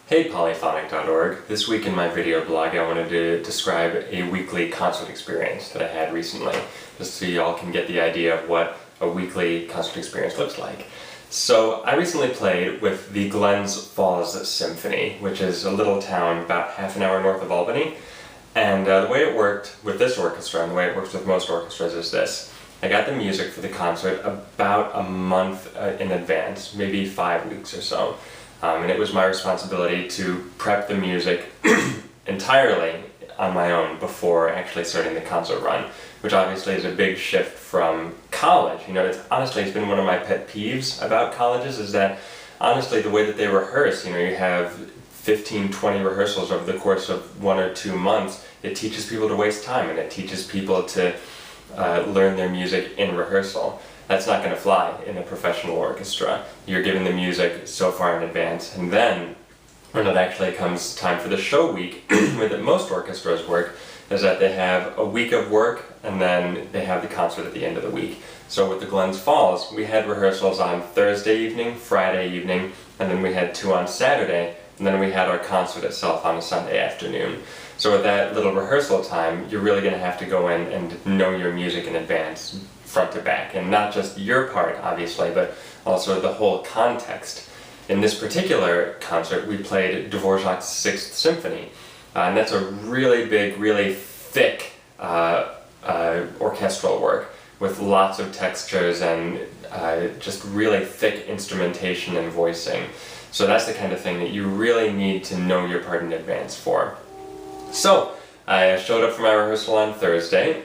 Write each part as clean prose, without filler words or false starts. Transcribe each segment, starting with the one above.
Hey polyphonic.org. This week in my video blog I wanted to describe a weekly concert experience that I had recently, just so y'all can get the idea of what a weekly concert experience looks like. So I recently played with the Glens Falls Symphony, which is a little town about half an hour north of Albany. And the way it worked with this orchestra, and the way it works with most orchestras, is this. I got the music for the concert about a month in advance, maybe 5 weeks or so. And it was my responsibility to prep the music entirely on my own before actually starting the concert run, which obviously is a big shift from college. You know, honestly, it's been one of my pet peeves about colleges, is that honestly the way that they rehearse, you have 15, 20 rehearsals over the course of 1 or 2 months. It teaches people to waste time, and it teaches people to learn their music in rehearsal. That's not going to fly in a professional orchestra. You're given the music so far in advance, and then when it actually comes time for the show week, where that most orchestras work, is that they have a week of work and then they have the concert at the end of the week. So with the Glens Falls, we had rehearsals on Thursday evening, Friday evening, and then we had 2 on Saturday, and then we had our concert itself on a Sunday afternoon. So with that little rehearsal time, you're really going to have to go in and know your music in advance, front to back, and not just your part, obviously, but also the whole context. In this particular concert, we played Dvorak's 6th Symphony, and that's a really big, really thick orchestral work with lots of textures and just really thick instrumentation and voicing. So that's the kind of thing that you really need to know your part in advance for. So I showed up for my rehearsal on Thursday,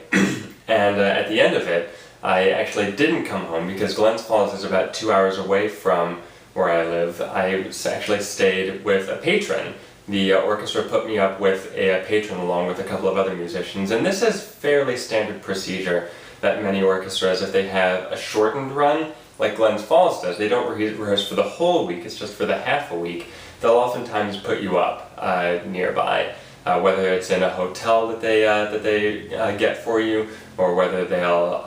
and at the end of it, I actually didn't come home because Glens Falls is about 2 hours away from where I live. I actually stayed with a patron. The orchestra put me up with a patron along with a couple of other musicians, and this is fairly standard procedure that many orchestras, if they have a shortened run, like Glens Falls does, they don't rehearse for the whole week, it's just for the half a week. They'll oftentimes put you up nearby. Whether it's in a hotel that they get for you, or whether they'll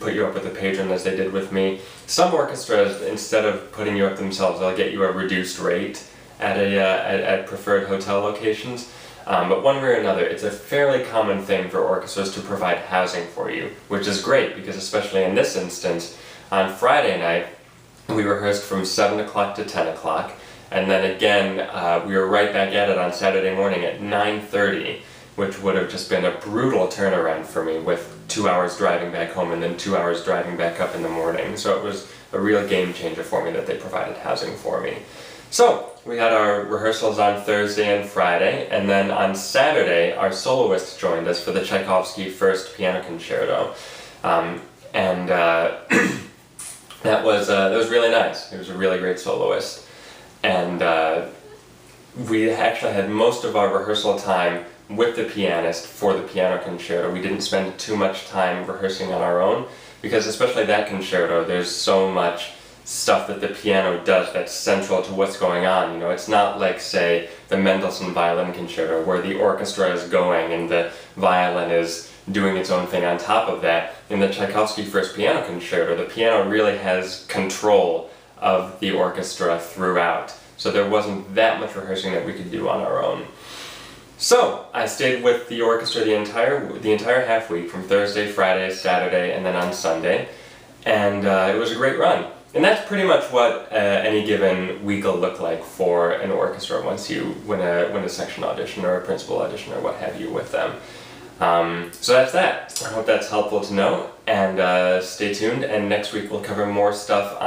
put you up with a patron as they did with me. Some orchestras, instead of putting you up themselves, they'll get you a reduced rate at preferred hotel locations. But one way or another, it's a fairly common thing for orchestras to provide housing for you, which is great because especially in this instance, on Friday night, we rehearsed from 7 o'clock to 10 o'clock. And then again, we were right back at it on Saturday morning at 9:30, which would have just been a brutal turnaround for me with 2 hours driving back home and then 2 hours driving back up in the morning. So it was a real game changer for me that they provided housing for me. So we had our rehearsals on Thursday and Friday, and then on Saturday, our soloist joined us for the Tchaikovsky First Piano Concerto. That was really nice. He was a really great soloist. And we actually had most of our rehearsal time with the pianist for the piano concerto. We didn't spend too much time rehearsing on our own, because especially that concerto, there's so much stuff that the piano does that's central to what's going on. It's not like, say, the Mendelssohn Violin Concerto, where the orchestra is going and the violin is doing its own thing on top of that. In the Tchaikovsky First Piano Concerto, the piano really has control of the orchestra throughout. So there wasn't that much rehearsing that we could do on our own. So I stayed with the orchestra the entire half week, from Thursday, Friday, Saturday, and then on Sunday, and it was a great run. And that's pretty much what any given week will look like for an orchestra once you win a section audition or a principal audition or what have you with them. So that's that. I hope that's helpful to know, and stay tuned, and next week we'll cover more stuff on